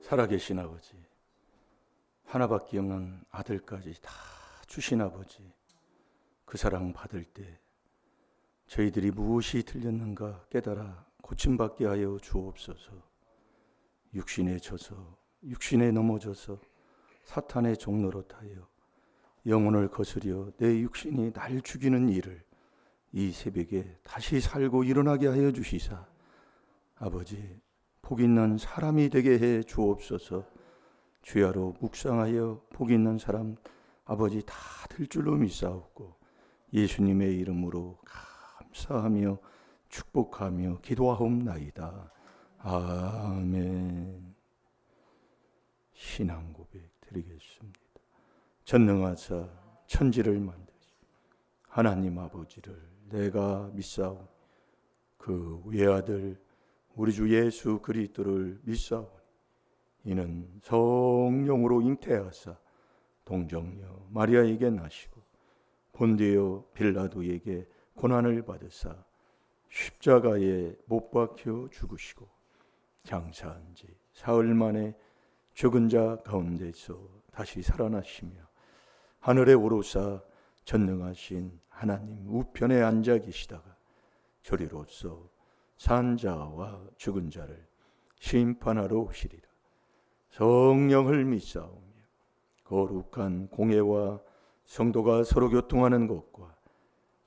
살아계신 아버지, 하나밖에 없는 아들까지 다 주신 아버지, 그 사랑 받을 때 저희들이 무엇이 틀렸는가 깨달아 고침받게 하여 주옵소서. 육신에 져서, 육신에 넘어져서 사탄의 종노릇하여 영혼을 거스려 내 육신이 날 죽이는 일을 이 새벽에 다시 살고 일어나게 하여 주시사 아버지, 복 있는 사람이 되게 해 주옵소서. 주야로 묵상하여 복 있는 사람 아버지 다 될 줄로 믿사옵고 예수님의 이름으로 감사하며 축복하며 기도하옵나이다. 아멘. 신앙 고백 드리겠습니다. 전능하사 천지를 만드신 하나님 아버지를 내가 믿사오니 그 외아들 우리 주 예수 그리스도를 믿사오니 이는 성령으로 잉태하사 동정녀 마리아에게 나시고 본디오 빌라도에게 고난을 받으사 십자가에 못 박혀 죽으시고 장사한 지 사흘 만에 죽은 자 가운데서 다시 살아나시며 하늘에 오르사 전능하신 하나님 우편에 앉아 계시다가 저리로서 산 자와 죽은 자를 심판하러 오시리라. 성령을 믿사오며 거룩한 공회와 성도가 서로 교통하는 것과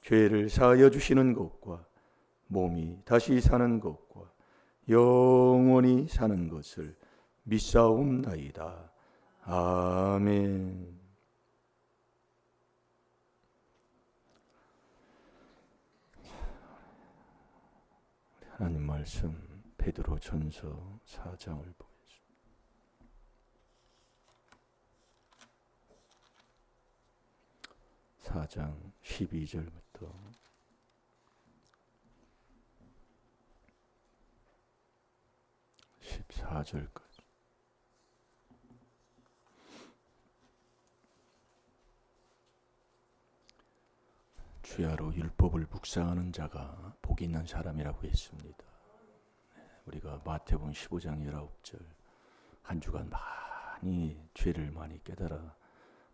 죄를 사하여 주시는 것과 몸이 다시 사는 것과 영원히 사는 것을 믿사옵나이다. 아멘. 하나님 말씀 베드로 전서 4장을 보겠습니다. 4장 12절부터 14절까지. 주야로 율법을 묵상하는 자가 복이 있는 사람이라고 했습니다. 우리가 마태복음 15장 19절 한 주간 많이 죄를 많이 깨달아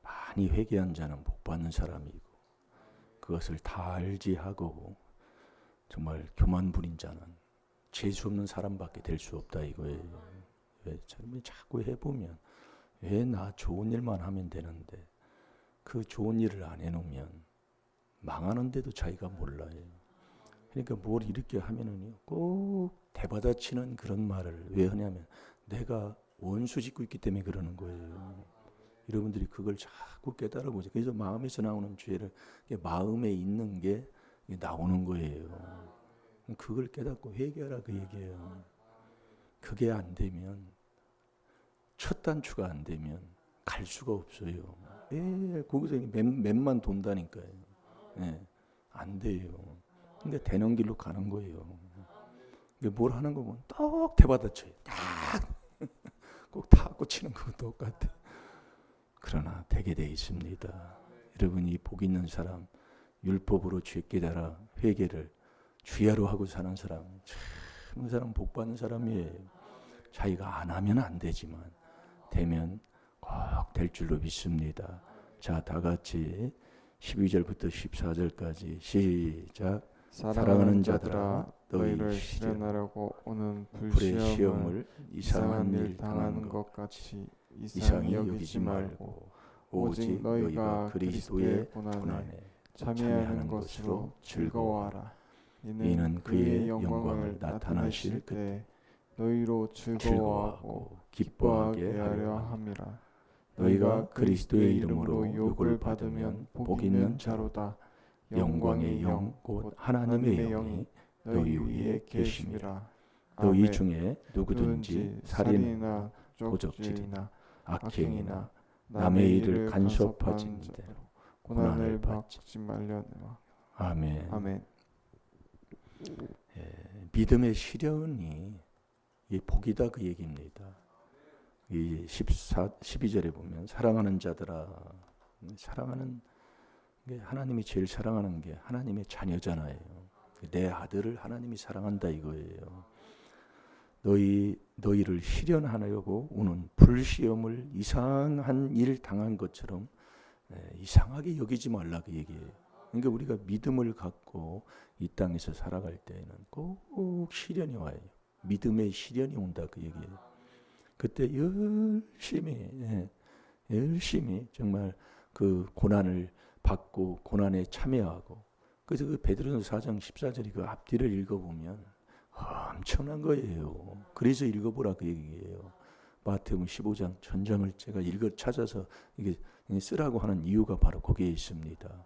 많이 회개한 자는 복 받는 사람이고 그것을 다 알지하고 정말 교만 부린 자는 재수 없는 사람밖에 될 수 없다 이거예요. 왜 자꾸 해보면 왜 나 좋은 일만 하면 되는데 그 좋은 일을 안 해놓으면 망하는데도 자기가 몰라요. 그러니까 뭘 이렇게 하면은요 꼭 대받아치는 그런 말을 왜 하냐면 내가 원수 짓고 있기 때문에 그러는 거예요. 여러분들이 그걸 자꾸 깨달아 보세요. 그래서 마음에서 나오는 죄를 마음에 있는 게 나오는 거예요. 그걸 깨닫고 회개하라 그 얘기예요. 그게 안 되면 첫 단추가 안 되면 갈 수가 없어요. 거기서 맨만 돈다니까요. 안 돼요. 근데 되는 길로 가는 거예요. 뭘 하는 거 보면 똑 대받아쳐요. 꼭 다 꽂히는 거 똑같아. 그러나 되게 돼 있습니다. 여러분이 복 있는 사람, 율법으로 죄 깨달아 회개를 주야로 하고 사는 사람, 그 사람 복 받는 사람이에요. 자기가 안 하면 안 되지만 되면 꼭 될 줄로 믿습니다. 자, 다 같이 12절부터 14절까지 시작. 사랑하는 자들아 너희를 실현하려고 오는 불의 시험을 이상한 일 당하는 것 같이 이상히 여기지 말고 오직 너희가 그리스도의 고난에 참여하는 것으로 즐거워하라. 이는 그의 영광을 나타나실 그때 너희로 즐거워하고 기뻐하게 하려 함이라. 너희가 그리스도의 이름으로 욕을 받으면 복 있는 자로다. 영광의 영 곧 하나님의 영이 너희 위에 계심이라. 너희 중에 누구든지 살인이나 도적질이나 악행이나 남의 일을 간섭하는 대로 고난을 받지 말려니와. 아멘. 아멘. 믿음의 시련이 이 복이다 그 얘기입니다. 이 12절에 보면 사랑하는 자들아, 사랑하는 게 하나님이 제일 사랑하는 게 하나님의 자녀잖아요. 내 아들을 하나님이 사랑한다 이거예요. 너희를 시련하려고 오는 불시험을 이상한 일 당한 것처럼 이상하게 여기지 말라 그 얘기예요. 그러니까 우리가 믿음을 갖고 이 땅에서 살아갈 때에는 꼭 시련이 와요. 믿음의 시련이 온다 그 얘기예요. 그때 열심히 정말 그 고난을 받고 고난에 참여하고, 그래서 그 베드로전서 4장 14절이 그 앞뒤를 읽어보면 엄청난 거예요. 그래서 읽어보라 그 얘기예요. 마태복음 15장 전장을 제가 찾아서 이게 쓰라고 하는 이유가 바로 거기에 있습니다.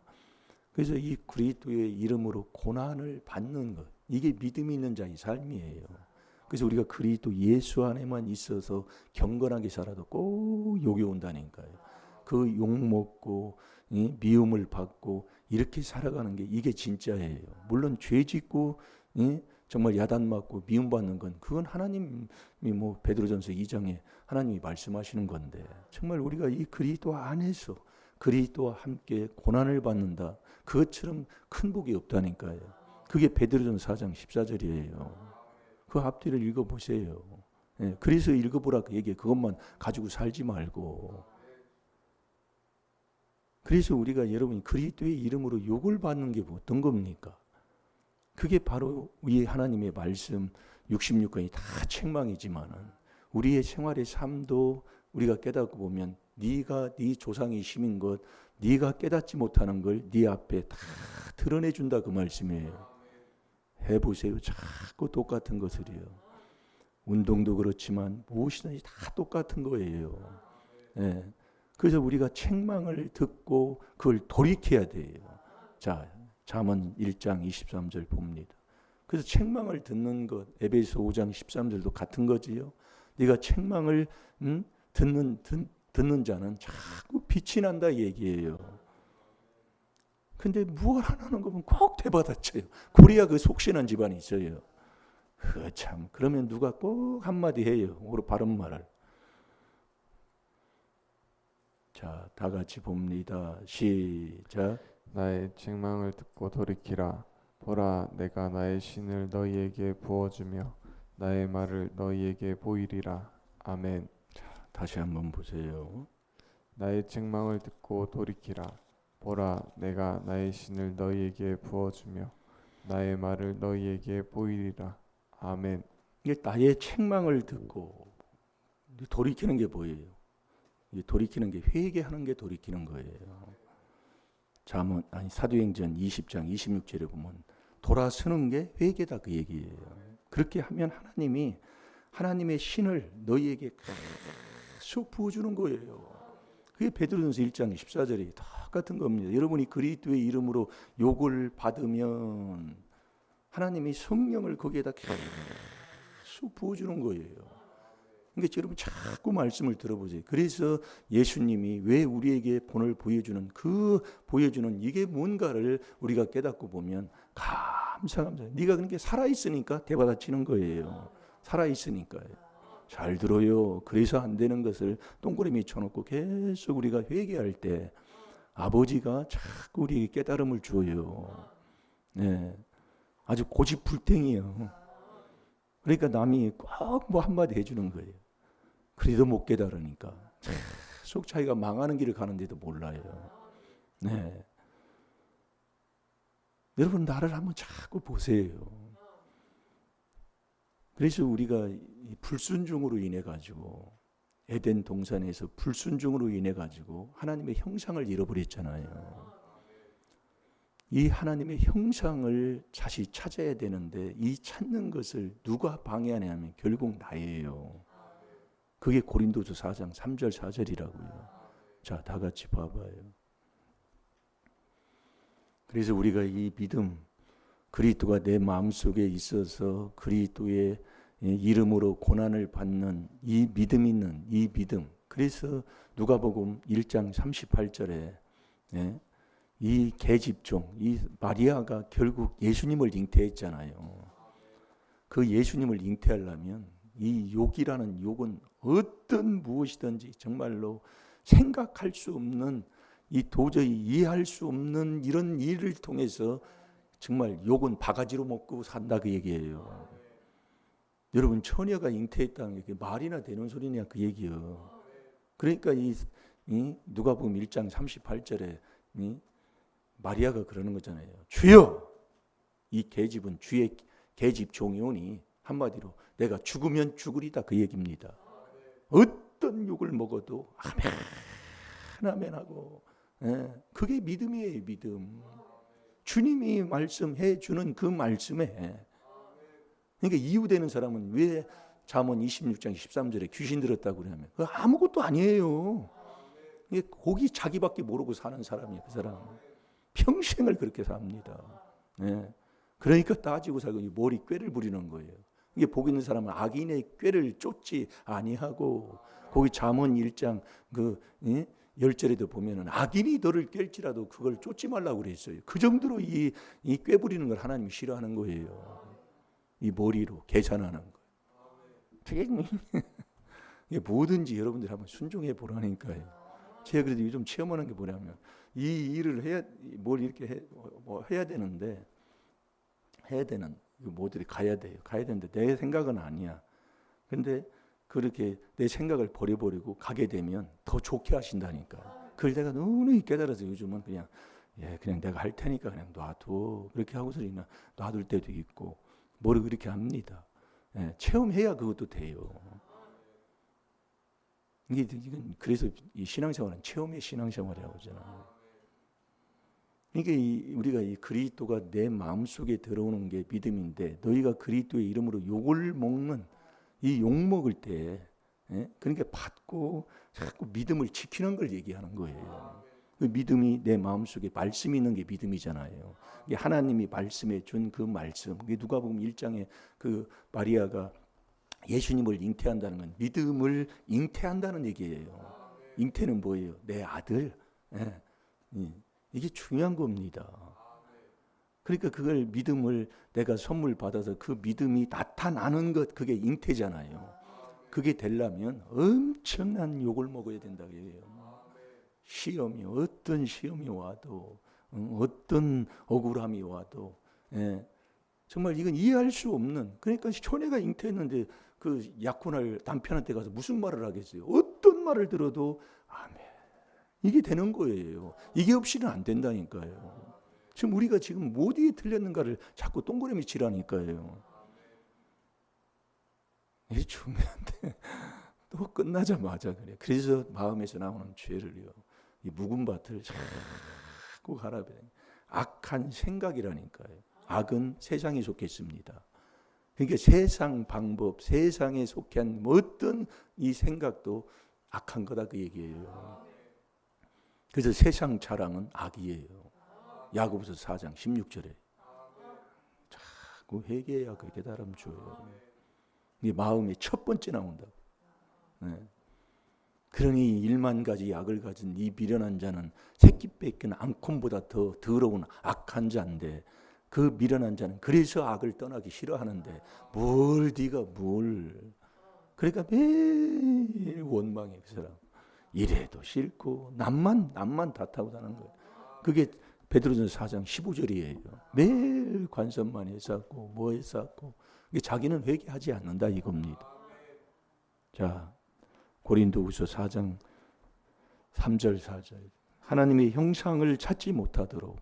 그래서 이 그리스도의 이름으로 고난을 받는 것, 이게 믿음이 있는 자의 삶이에요. 그래서 우리가 그리스도 예수 안에만 있어서 경건하게 살아도 꼭 욕이 온다니까요. 그 욕 먹고 미움을 받고 이렇게 살아가는 게 이게 진짜예요. 물론 죄 짓고 정말 야단 맞고 미움받는 건 그건 하나님이 뭐 베드로전서 2장에 하나님이 말씀하시는 건데, 정말 우리가 이 그리스도 안에서 그리스도와 함께 고난을 받는다, 그것처럼 큰 복이 없다니까요. 그게 베드로전서 4장 14절이에요. 그 앞뒤를 읽어보세요. 그래서 읽어보라 그 얘기예요. 그것만 가지고 살지 말고. 그래서 우리가 여러분이 그리스도의 이름으로 욕을 받는 게 어떤 겁니까? 그게 바로 이 하나님의 말씀 66권이 다 책망이지만은 우리의 생활의 삶도 우리가 깨닫고 보면 네가 네 조상이 심은 것, 네가 깨닫지 못하는 걸 네 앞에 다 드러내 준다 그 말씀이에요. 해보세요. 자꾸 똑같은 것을요. 운동도 그렇지만 무엇이든지 다 똑같은 거예요. 그래서 우리가 책망을 듣고 그걸 돌이켜야 돼요. 자, 잠언 1장 23절 봅니다. 그래서 책망을 듣는 것, 에베소 5장 13절도 같은 거지요. 네가 책망을 듣는 자는 자꾸 빛이 난다 얘기예요. 근데 무엇 안 하는 거 보면 꼭 대받아쳐요. 코리아 그 속신한 집안이 있어요. 참, 그러면 누가 꼭 한마디 해요. 오로 바른 말을. 자, 다 같이 봅니다. 시작. 나의 책망을 듣고 돌이키라. 보라, 내가 나의 신을 너희에게 부어주며 나의 말을 너희에게 보이리라. 아멘. 자, 다시 한번 보세요. 나의 책망을 듣고 돌이키라. 보라, 내가 나의 신을 너희에게 부어주며 나의 말을 너희에게 보이리라. 아멘. 이게 나의 책망을 듣고 돌이키는 게 뭐예요? 이게 돌이키는 게 회개하는 게 돌이키는 거예요. 사도행전 20장 26절에 보면 돌아서는 게 회개다 그 얘기예요. 그렇게 하면 하나님이 하나님의 신을 너희에게 계속 부어주는 거예요. 그게 베드로전서 1장 14절이 똑같은 겁니다. 여러분이 그리스도의 이름으로 욕을 받으면 하나님이 성령을 거기에다 계속 부어주는 거예요. 그러니까 여러분 자꾸 말씀을 들어보세요. 그래서 예수님이 왜 우리에게 본을 보여주는 이게 뭔가를 우리가 깨닫고 보면 감사. 네가 그렇게 살아있으니까 대받아치는 거예요. 살아있으니까요. 잘 들어요. 그래서 안 되는 것을 동그라미 쳐놓고 계속 우리가 회개할 때 아버지가 자꾸 우리에게 깨달음을 줘요. 아주 고집불탱이에요. 그러니까 남이 꼭 뭐 한마디 해주는 거예요. 그래도 못 깨달으니까 계속 자기가 망하는 길을 가는데도 몰라요. 여러분 나를 한번 자꾸 보세요. 그래서 우리가 불순종으로 인해 가지고 에덴 동산에서 불순종으로 인해 가지고 하나님의 형상을 잃어버렸잖아요. 이 하나님의 형상을 다시 찾아야 되는데 이 찾는 것을 누가 방해하냐면 결국 나예요. 그게 고린도서 4장 3절 4절이라고요. 자, 다 같이 봐봐요. 그래서 우리가 이 믿음, 그리스도가 내 마음속에 있어서 그리스도의 이름으로 고난을 받는 이 믿음 있는 이 믿음. 그래서 누가복음 1장 38절에 이 계집종, 이 마리아가 결국 예수님을 잉태했잖아요. 그 예수님을 잉태하려면 이 욕이라는 욕은 어떤 무엇이든지 정말로 생각할 수 없는 이 도저히 이해할 수 없는 이런 일을 통해서 정말 욕은 바가지로 먹고 산다 그 얘기예요. 여러분 처녀가 잉태했다는 게 말이나 되는 소리냐 그 얘기요. 그러니까 이 누가복음 1장 38절에 마리아가 그러는 거잖아요. 주여, 이 계집은 주의 계집 종이오니 한마디로 내가 죽으면 죽으리다 그 얘기입니다. 어떤 욕을 먹어도 아멘 아멘 하고, 그게 믿음이에요. 믿음. 주님이 말씀해 주는 그 말씀에, 그러니까 이유되는 사람은 왜 잠언 26장 13절에 귀신 들었다고 그러냐면 그 아무것도 아니에요. 이게 고기 자기밖에 모르고 사는 사람이에요. 그 사람 평생을 그렇게 삽니다. 그러니까 따지고 살고 머리 꾀를 부리는 거예요. 이게 복 있는 사람은 악인의 꾀를 쫓지 아니하고, 거기 잠언 1장 그 10절에도 보면은 악인이 너를 깰지라도 그걸 쫓지 말라고 그랬어요. 그 정도로 이 꾀 부리는 걸 하나님이 싫어하는 거예요. 이 머리로 계산하는 거. 이게 뭐든지 여러분들 한번 순종해 보라니까요. 제가 그래도 요즘 체험하는 게 뭐냐면 이 일을 해야 뭘 이렇게 해야 되는데 해야 되는 뭐들이 가야 돼요. 가야 되는데 내 생각은 아니야. 근데 그렇게 내 생각을 버려버리고 가게 되면 더 좋게 하신다니까. 그걸 내가 너무 깨달아서 요즘은 그냥 내가 할 테니까 그냥 놔둬 그렇게 하고서 그냥 놔둘 때도 있고 뭐를 그렇게 합니다. 체험해야 그것도 돼요. 이건 그래서 이 신앙생활은 체험의 신앙생활이라고 하잖아요. 그러니까 우리가 이 그리스도가 내 마음속에 들어오는 게 믿음인데, 너희가 그리스도의 이름으로 욕을 먹는 이 욕 먹을 때, 그러니까 받고 자꾸 믿음을 지키는 걸 얘기하는 거예요. 그 믿음이 내 마음속에 말씀이 있는 게 믿음이잖아요. 이게 하나님이 말씀해 준 그 말씀. 그게 누가복음 1장에 그 마리아가 예수님을 잉태한다는 건 믿음을 잉태한다는 얘기예요. 잉태는 뭐예요? 내 아들. 이게 중요한 겁니다. 그러니까 그걸 믿음을 내가 선물 받아서 그 믿음이 나타나는 것, 그게 잉태잖아요. 그게 되려면 엄청난 욕을 먹어야 된다고 해요. 시험이 어떤 시험이 와도, 어떤 억울함이 와도, 정말 이건 이해할 수 없는. 그러니까 처녀가 잉태했는데 그 약혼할 남편한테 가서 무슨 말을 하겠어요? 어떤 말을 들어도 아멘. 이게 되는 거예요. 이게 없이는 안 된다니까요. 지금 우리가 지금 어디에 틀렸는가를 자꾸 동그라미 치라니까요. 이게 중요한데 또 끝나자마자 그래. 그래서 마음에서 나오는 죄를요, 이 묵은 밭을 자꾸 갈아버려. 악한 생각이라니까요. 악은 세상에 속했습니다. 그러니까 세상 방법, 세상에 속한 어떤 이 생각도 악한 거다 그 얘기예요. 그래서 세상 자랑은 악이에요. 야고보서 4장 16절에 자꾸 회개해야 그 깨달음 줘요. 이게 마음의 첫 번째 나온다고. 그러니 1만 가지 약을 가진 이 미련한 자는 새끼 뺏긴 앙콘보다 더 더러운 악한 자인데, 그 미련한 자는 그래서 악을 떠나기 싫어하는데 네가 그러니까 매일 원망해. 그 사람 이래도 싫고 남만 다 타고 사는 거예요. 그게 베드로전서 4장 15절이에요. 매일 관선만 했었고 뭐 했었고, 자기는 회개하지 않는다 이겁니다. 자, 고린도후서 4장 3절 4절. 하나님의 형상을 찾지 못하도록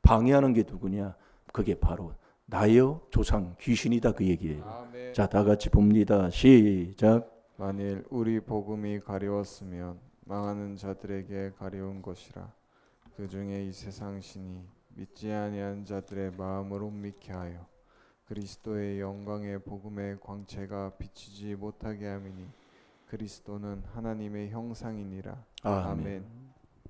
방해하는 게 누구냐? 그게 바로 나의 조상 귀신이다 그 얘기예요. 아멘. 자, 다 같이 봅니다. 시작. 만일 우리 복음이 가려웠으면 망하는 자들에게 가려운 것이라. 그 중에 이 세상 신이 믿지 아니한 자들의 마음을 옮미게 하여 그리스도의 영광의 복음의 광채가 비치지 못하게 함이니 그리스도는 하나님의 형상이니라. 아멘.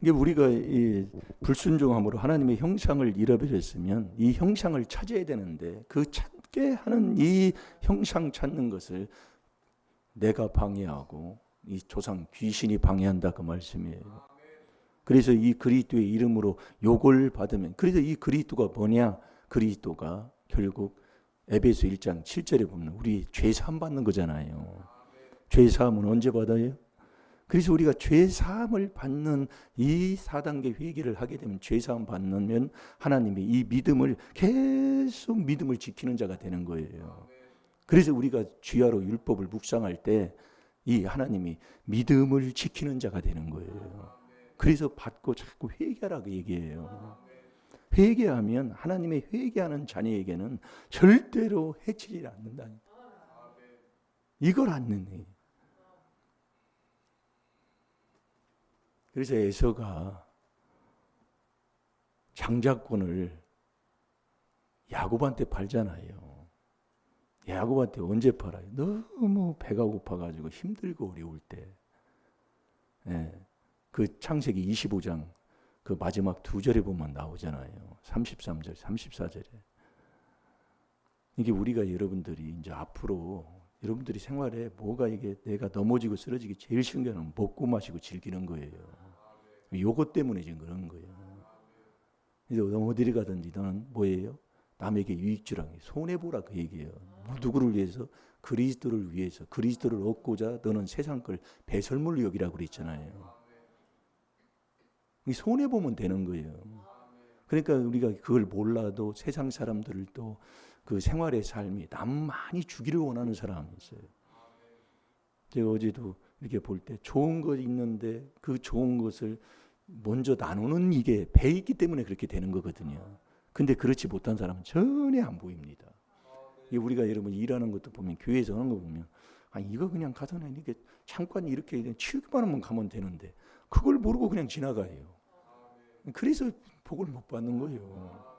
이게 우리가 이 불순종함으로 하나님의 형상을 잃어버렸으면 이 형상을 찾아야 되는데, 그 찾게 하는 이 형상 찾는 것을 내가 방해하고 이 조상 귀신이 방해한다 그 말씀이에요. 그래서 이 그리스도의 이름으로 욕을 받으면, 그래서 이 그리스도가 뭐냐? 그리스도가 결국 에베소 1장 7절에 보면 우리 죄 사함 받는 거잖아요. 죄 사함은 언제 받아요? 그래서 우리가 죄 사함을 받는 이 4단계 회개를 하게 되면, 죄 사함 받으면 하나님이 이 믿음을 계속 믿음을 지키는 자가 되는 거예요. 그래서 우리가 주야로 율법을 묵상할 때 이 하나님이 믿음을 지키는 자가 되는 거예요. 그래서 받고 자꾸 회개하라고 얘기해요. 회개하면 하나님의 회개하는 자녀에게는 절대로 해치지 않는다. 이걸 않는. 그래서 에서가 장자권을 야곱한테 팔잖아요. 야곱한테 언제 팔아요? 너무 배가 고파가지고 힘들고 어려울 때. 예, 그 창세기 25장 그 마지막 2절에 보면 나오잖아요. 33절, 34절에. 이게 우리가 여러분들이 이제 앞으로 여러분들이 생활에 뭐가 이게 내가 넘어지고 쓰러지기 제일 쉬운 게 먹고 마시고 즐기는 거예요. 요것 때문에 지금 그런 거예요. 그래서 어디를 가든지 너는 뭐예요? 남에게 유익주라, 손해보라 그 얘기예요. 누구를 위해서? 그리스도를 위해서. 그리스도를 얻고자 너는 세상 걸 배설물로 여기라고 그랬잖아요. 손해보면 되는 거예요. 그러니까 우리가 그걸 몰라도 세상 사람들도 그 생활의 삶이 남 많이 주기를 원하는 사람이 있어요. 제가 어제도 이렇게 볼 때 좋은 것 있는데 그 좋은 것을 먼저 나누는 이게 배 있기 때문에 그렇게 되는 거거든요. 근데 그렇지 못한 사람은 전혀 안 보입니다. 우리가 여러분 일하는 것도 보면 교회에서 하는 거 보면 이거 그냥 가서 이렇게 잠깐 이렇게 치우기만 하면 가면 되는데 그걸 모르고 그냥 지나가요. 그래서 복을 못 받는 거예요.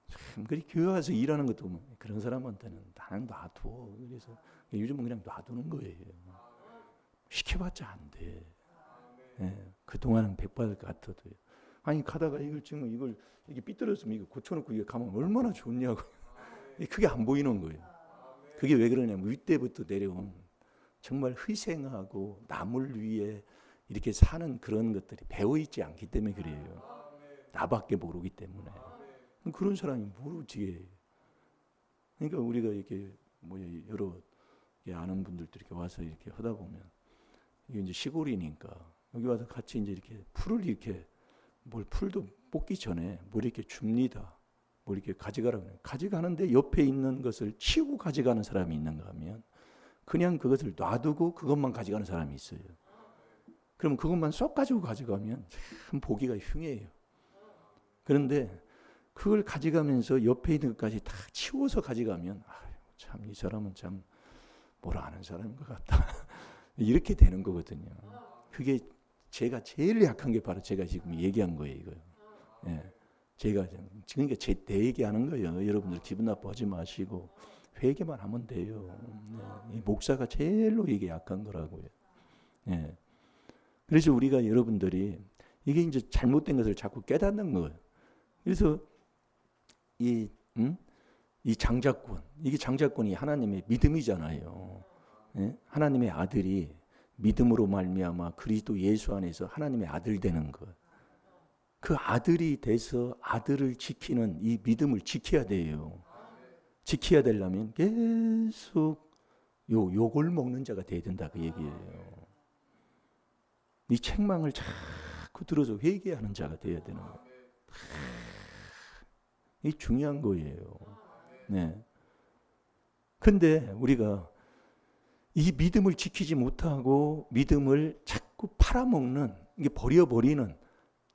참, 그리 교회 와서 일하는 것도 보면 그런 사람한테는 나는 놔둬. 그래서 요즘은 그냥 놔두는 거예요. 시켜봤자 안 돼. 예, 그동안은 백 받을 것 같아도요. 가다가 이걸 지금 이걸 이게 삐뚤어졌으면 이거 고쳐놓고 이게 가면 얼마나 좋냐고. 그게 안 보이는 거예요. 그게 왜 그러냐면 윗대부터 내려온 정말 희생하고 남을 위해 이렇게 사는 그런 것들이 배워있지 않기 때문에 그래요. 나밖에 모르기 때문에. 그런 사람이 모르지. 그러니까 우리가 이렇게 뭐 여러 아는 분들도 이렇게 와서 이렇게 하다 보면 이게 이제 시골이니까 여기 와서 같이 이제 이렇게 풀을 이렇게 뭘 풀도 뽑기 전에 뭘 이렇게 줍니다. 뭘 이렇게 가져가라고 해요. 가져가는데 옆에 있는 것을 치우고 가져가는 사람이 있는가 하면 그냥 그것을 놔두고 그것만 가져가는 사람이 있어요. 그럼 그것만 쏙 가지고 가져가면 참 보기가 흉해요. 그런데 그걸 가져가면서 옆에 있는 것까지 다 치워서 가져가면 참 이 사람은 참 뭘 아는 사람인 것 같다. 이렇게 되는 거거든요. 그게 제가 제일 약한 게 바로 제가 지금 얘기한 거예요. 이거요. 예. 제가 그러니까 내 얘기하는 거예요. 여러분들 기분 나빠하지 마시고 회개만 하면 돼요. 네. 이 목사가 제일로 이게 약한 거라고요. 예. 그래서 우리가 여러분들이 이게 이제 잘못된 것을 자꾸 깨닫는 거예요. 그래서 이 장자권, 이게 장자권이 하나님의 믿음이잖아요. 예? 하나님의 아들이 믿음으로 말미암아 그리스도 예수 안에서 하나님의 아들 되는 것. 그 아들이 돼서 아들을 지키는 이 믿음을 지켜야 돼요. 지켜야 되려면 계속 욕을 먹는 자가 돼야 된다 그 얘기예요. 이 책망을 자꾸 들어서 회개하는 자가 돼야 되는 거예요. 이 중요한 거예요. 네. 근데 우리가 이 믿음을 지키지 못하고 믿음을 자꾸 팔아먹는, 이게 버려버리는,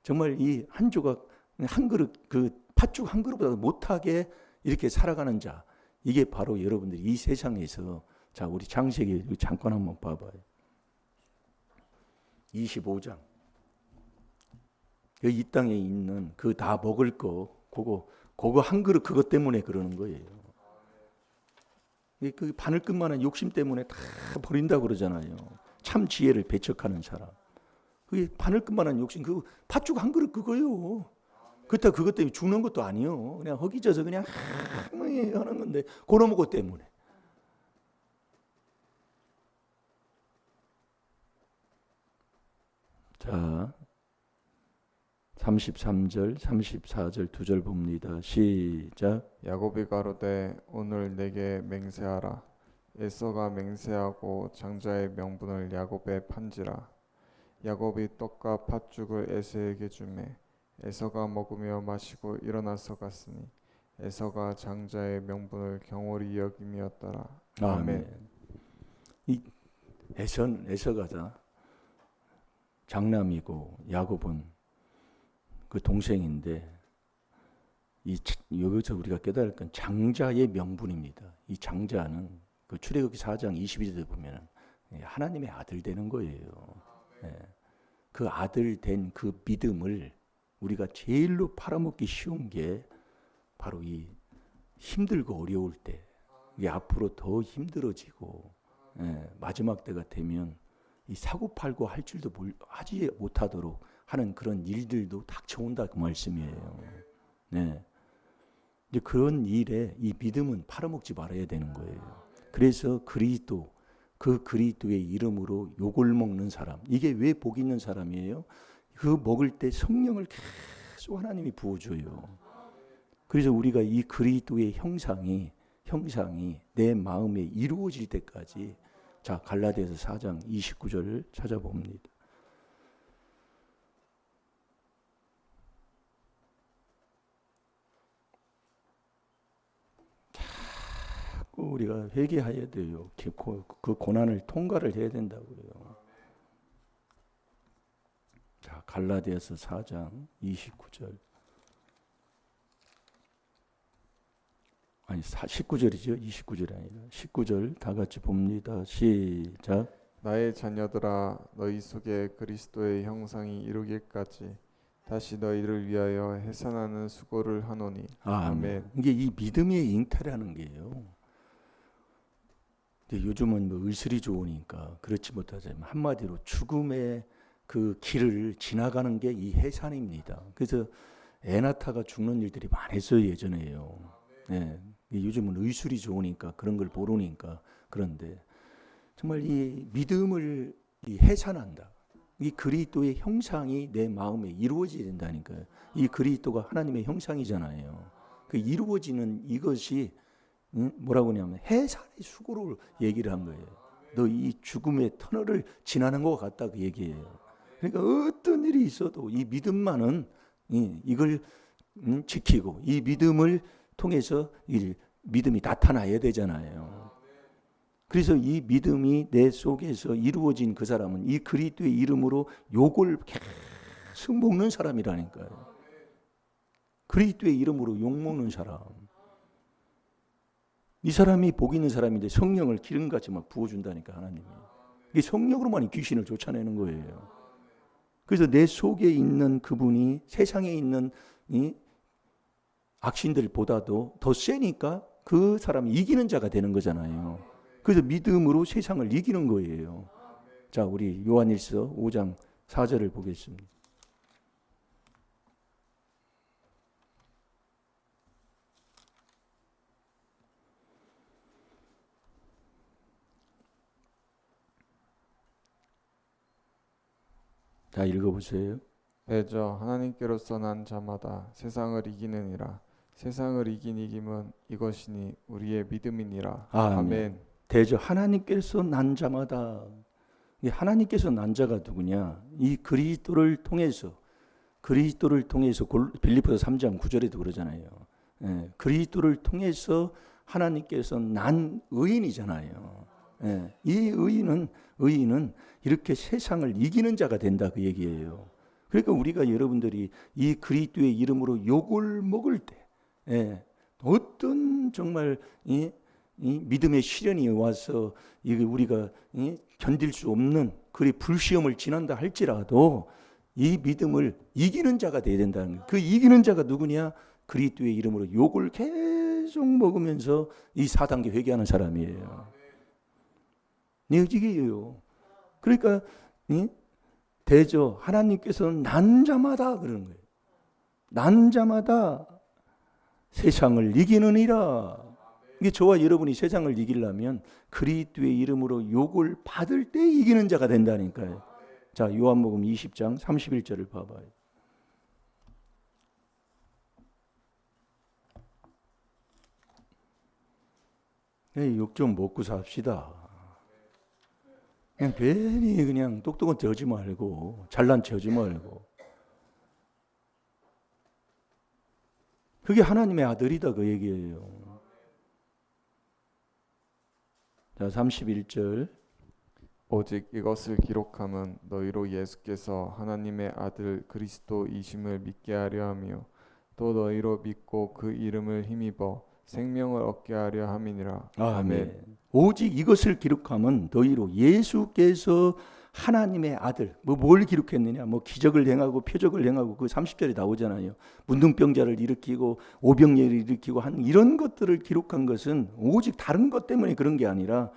정말 이 한 조각, 한 그릇, 그 팥죽 한 그릇보다 못하게 이렇게 살아가는 자, 이게 바로 여러분들이 이 세상에서, 자, 우리 창세기 잠깐 한번 봐봐요. 25장. 이 땅에 있는 그 다 먹을 거, 그거 한 그릇 그것 때문에 그러는 거예요. 그 바늘끝만한 욕심 때문에 다 버린다고 그러잖아요. 참 지혜를 배척하는 사람. 그게 바늘끝만한 욕심, 그 팥죽 한 그릇 그거요. 그렇다 그것 때문에 죽는 것도 아니요. 그냥 허기져서 그냥 하는 건데 그런 것 때문에. 자, 33절, 34절 두 절 봅니다. 시작. 야곱이 가로되 오늘 내게 맹세하라. 에서가 맹세하고 장자의 명분을 야곱에 판지라. 야곱이 떡과 팥죽을 에서에게 주매 에서가 먹으며 마시고 일어나서 갔으니 에서가 장자의 명분을 경홀히 여김이었더라. 아멘. 이 에서가 장남이고 야곱은 그 동생인데 여기서 우리가 깨달을 건 장자의 명분입니다. 이 장자는 그 출애굽기 4장 22절에 보면 하나님의 아들 되는 거예요. 그 아들 된 그 믿음을 우리가 제일로 팔아먹기 쉬운 게 바로 이 힘들고 어려울 때, 이게 앞으로 더 힘들어지고 마지막 때가 되면 이 사고팔고 할 줄도 하지 못하도록 하는 그런 일들도 닥쳐온다 그 말씀이에요. 네. 이제 그런 일에 이 믿음은 팔아먹지 말아야 되는 거예요. 그래서 그 그리스도의 이름으로 욕을 먹는 사람, 이게 왜 복 있는 사람이에요? 그 먹을 때 성령을 계속 하나님이 부어줘요. 그래서 우리가 이 그리스도의 형상이 내 마음에 이루어질 때까지, 자 갈라디아서 4장 29절을 찾아봅니다. 자꾸 우리가 회개해야 돼요. 그 고난을 통과를 해야 된다고요. 자 갈라디아서 4장 29절. 아니 19절이죠. 29절이 아니라 19절 다 같이 봅니다. 시작. 나의 자녀들아 너희 속에 그리스도의 형상이 이루기까지 다시 너희를 위하여 해산하는 수고를 하노니. 아멘. 이게 이 믿음의 잉태라는 게요. 근데 요즘은 뭐 의술이 좋으니까 그렇지 못하지만 한마디로 죽음의 그 길을 지나가는 게 이 해산입니다. 그래서 애 낳다가 죽는 일들이 많았어요 예전에요. 네. 요즘은 의술이 좋으니까 그런 걸 모르니까. 그런데 정말 이 믿음을 해산한다. 이 그리스도의 형상이 내 마음에 이루어져야 된다니까요. 이 그리스도가 하나님의 형상이잖아요. 그 이루어지는 이것이 뭐라고 하냐면 해산의 수고를 얘기를 한 거예요. 너 이 죽음의 터널을 지나는 것 같다 그 얘기예요. 그러니까 어떤 일이 있어도 이 믿음만은 이걸 지키고 이 믿음을 통해서 이 믿음이 나타나야 되잖아요. 그래서 이 믿음이 내 속에서 이루어진 그 사람은 이 그리스도의 이름으로 욕을 계속 먹는 사람이라니까요. 그리스도의 이름으로 욕 먹는 사람. 이 사람이 복 있는 사람인데 성령을 기름같이 막 부어준다니까 하나님이. 이게 성령으로만 귀신을 쫓아내는 거예요. 그래서 내 속에 있는 그분이 세상에 있는 이 악신들보다도 더 세니까 그 사람이 이기는 자가 되는 거잖아요. 그래서 믿음으로 세상을 이기는 거예요. 자, 우리 요한일서 5장 4절을 보겠습니다. 자, 읽어보세요. 대저 하나님께로서 난 자마다 세상을 이기느니라. 세상을 이긴 이김은 이것이니 우리의 믿음이니라. 아멘. 대저 하나님께서 난 자마다. 하나님께서 난 자가 누구냐? 이 그리스도를 통해서 빌립보서 3장 9절에도 그러잖아요. 그리스도를 통해서 하나님께서 난 의인이잖아요. 이 의인은 이렇게 세상을 이기는 자가 된다 그 얘기예요. 그러니까 우리가 여러분들이 이 그리스도의 이름으로 욕을 먹을 때 어떤 정말 이 믿음의 시련이 와서 이게 우리가 견딜 수 없는 그리 불시험을 지난다 할지라도 이 믿음을 이기는 자가 돼야 된다는 거예요. 그 이기는 자가 누구냐? 그리스도의 이름으로 욕을 계속 먹으면서 이 4단계 회개하는 사람이에요. 이게요. 그러니까 대저 하나님께서는 난 자마다 그러는 거예요. 난 자마다 세상을 이기느니라. 이게 저와 여러분이 세상을 이기려면 그리스도의 이름으로 욕을 받을 때 이기는 자가 된다니까요. 자, 요한복음 20장 31절을 봐봐요. 욕 좀 먹고 삽시다. 그냥 괜히 그냥 똑똑한 척 하지 말고 잘난 척 하지 말고 그게 하나님의 아들이다 그 얘기예요. 자, 31절. 오직 이것을 기록함은 너희로 예수께서 하나님의 아들 그리스도이심을 믿게 하려 하며 또 너희로 믿고 그 이름을 힘입어 생명을 얻게 하려 함이니라. 아멘. 오직 이것을 기록하면 너희로 예수께서 하나님의 아들, 뭘 기록했느냐? 기적을 행하고 표적을 행하고 그 30절에 나오잖아요. 문둥병자를 일으키고 오병이어를 일으키고 한 이런 것들을 기록한 것은 오직 다른 것 때문에 그런 게 아니라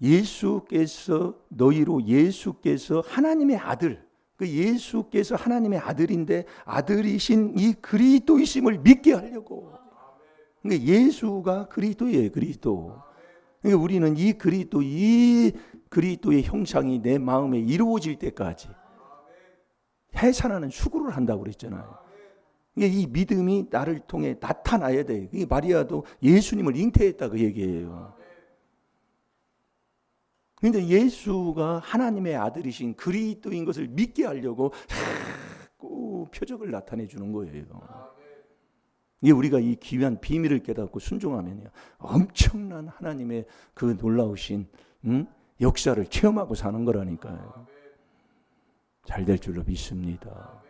예수께서 너희로 예수께서 하나님의 아들, 그 예수께서 하나님의 아들인데 아들이신 이 그리스도이심을 믿게 하려고. 그러니까 예수가 그리스도예요, 그리스도. 그러니까 우리는 이 그리스도의 형상이 내 마음에 이루어질 때까지 해산하는 수고를 한다고 그랬잖아요. 그러니까 이 믿음이 나를 통해 나타나야 돼. 마리아도 예수님을 잉태했다 그 얘기예요. 그런데 예수가 하나님의 아들이신 그리스도인 것을 믿게 하려고 자꾸 표적을 나타내 주는 거예요. 이게 우리가 이 귀한 비밀을 깨닫고 순종하면요, 엄청난 하나님의 그 놀라우신 역사를 체험하고 사는 거라니까요. 잘 될 줄로 믿습니다.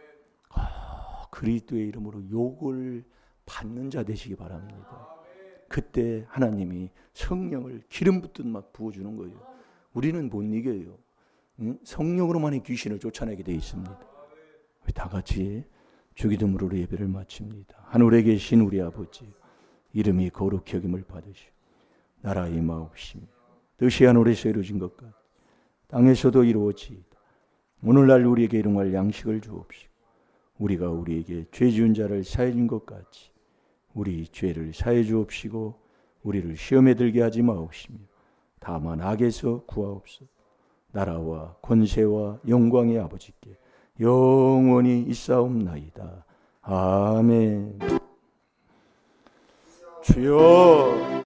그리스도의 이름으로 욕을 받는 자 되시기 바랍니다. 그때 하나님이 성령을 기름 붓듯 막 부어주는 거예요. 우리는 못 이겨요. 성령으로만의 귀신을 쫓아내게 되어 있습니다. 우리 다 같이 주기도문으로 예배를 마칩니다. 하늘에 계신 우리 아버지, 이름이 거룩히 여김을 받으시오. 나라 임하옵시며 뜻이 하늘에서 이루어진 것 같이 땅에서도 이루어지이다. 오늘날 우리에게 일용할 양식을 주옵시고 우리가 우리에게 죄 지은 자를 사해 준 것 같이 우리 죄를 사해 주옵시고 우리를 시험에 들게 하지 마옵시며 다만 악에서 구하옵소서. 나라와 권세와 영광의 아버지께 영원히 있사옵나이다. 아멘. 주여